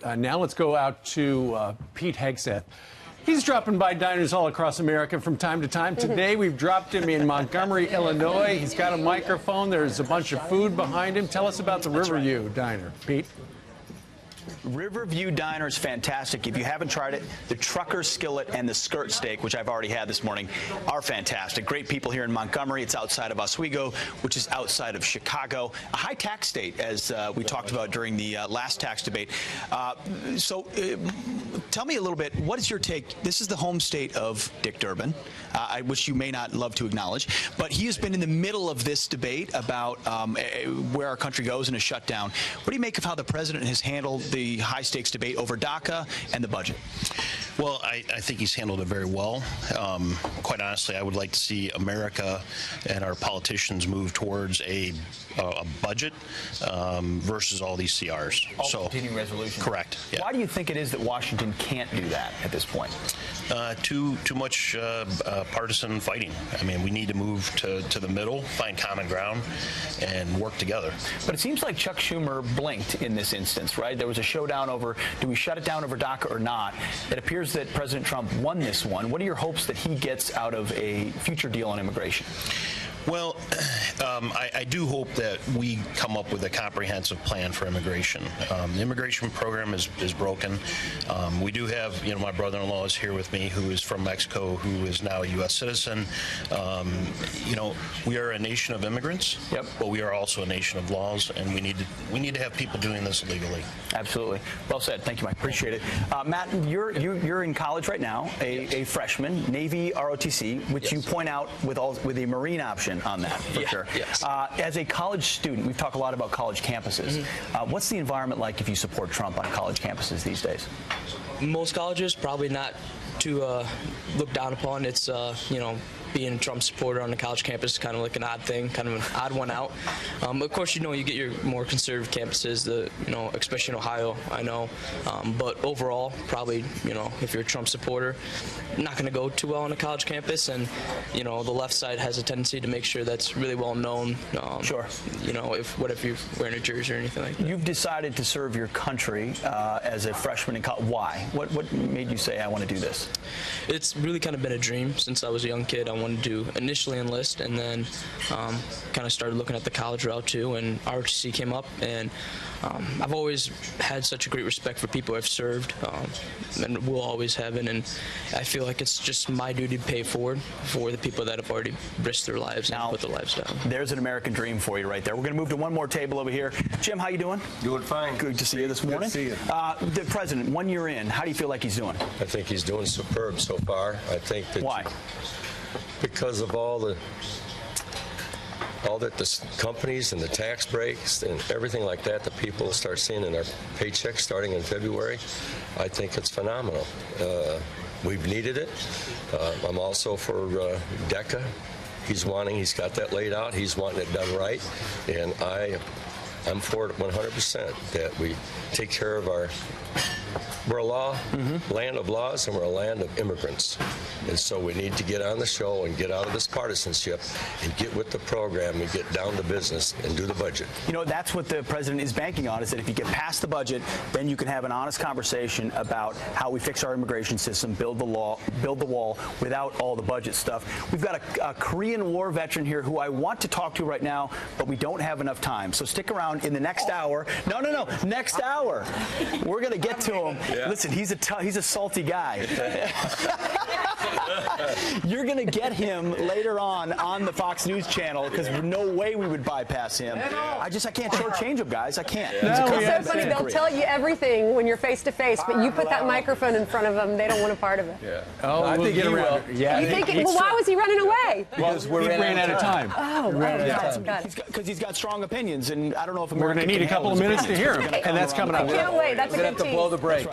Now let's go out to Pete Hegseth. He's dropping by diners all across America from time to time. Today we've dropped him in Montgomery, Illinois. He's got a microphone. There's a bunch of food behind him. Tell us about the Riverview Diner, Pete. Riverview Diner is fantastic. If you haven't tried it, the trucker skillet and the skirt steak, which I've already had this morning, are fantastic. Great people here in Montgomery. It's outside of Oswego, which is outside of Chicago. A high tax state, as we talked about during the last tax debate. Tell me a little bit, what is your take? This is the home state of Dick Durbin, which you may not love to acknowledge, but he has been in the middle of this debate about where our country goes in a shutdown. What do you make of how the president has handled the high-stakes debate over DACA and the budget? Well, I think he's handled it very well. Quite honestly, I would like to see America and our politicians move towards a budget versus all these CRs. Continuing resolution. Correct. Yeah. Why do you think it is that Washington can't do that at this point? Too much partisan fighting. I mean, we need to move to the middle, find common ground, and work together. But it seems like Chuck Schumer blinked in this instance, right? There was a showdown over, do we shut it down over DACA or not? It appears that President Trump won this one. What are your hopes that he gets out of a future deal on immigration? Well, I do hope that we come up with a comprehensive plan for immigration. The immigration program is broken. We do have, my brother-in-law is here with me, who is from Mexico, who is now a U.S. citizen. We are a nation of immigrants, but we are also a nation of laws, and we need to have people doing this legally. Absolutely. Well said. Thank you, Mike. Appreciate it. Matt, you're in college right now, a freshman, Navy ROTC, which you point out with the Marine option on that, for sure. Yes. As a college student, we've talked a lot about college campuses. What's the environment like if you support Trump on college campuses these days? Most colleges, probably not to look down upon. It's, being a Trump supporter on the college campus is kind of like an odd thing, kind of an odd one out. Of course, you get your more conservative campuses, especially in Ohio, I know. But overall, probably, if you're a Trump supporter, not going to go too well on a college campus. And, the left side has a tendency to make sure that's really well known. Sure. What if you're wearing a jersey or anything like that. You've decided to serve your country as a freshman in college. Why? What made you say, I want to do this? It's really kind of been a dream since I was a young kid. I wanted to initially enlist, and then kind of started looking at the college route too, and ROTC came up, and I've always had such a great respect for people I've served, and will always have it, and I feel like it's just my duty to pay forward for the people that have already risked their lives and put their lives down. There's an American dream for you right there. We're going to move to one more table over here. Jim, how you doing? Doing fine. Good to see you this morning. Good to see you. The president, 1 year in, how do you feel like he's doing? I think he's doing superb so far. I think that. Why? Because of all that the companies and the tax breaks and everything like that people start seeing in their paychecks starting in February, I think it's phenomenal. We've needed it. I'm also for DACA. He's got that laid out. He's wanting it done right, and I'm for it 100%. That we take care of we're a land of laws, and we're a land of immigrants. And so we need to get on the show and get out of this partisanship and get with the program and get down to business and do the budget. That's what the president is banking on, is that if you get past the budget, then you can have an honest conversation about how we fix our immigration system, build the wall without all the budget stuff. We've got a Korean War veteran here who I want to talk to right now, but we don't have enough time. So stick around in the next hour. No, next hour. We're going to get to him. Yeah. Listen, he's a salty guy. You're going to get him later on the Fox News channel, because no way we would bypass him. I can't shortchange him, guys. I can't. It's so funny. They'll tell you everything when you're face to face, but you put that microphone in front of them, they don't want a part of it. Yeah. Oh, I think we'll get around. Yeah. You think? Well, why was he running away? Because we ran out of time. Because he's got strong opinions, and I don't know if we're going to need a couple of minutes to hear him, and that's coming up. I can't wait. That's a good tease. Blow the break.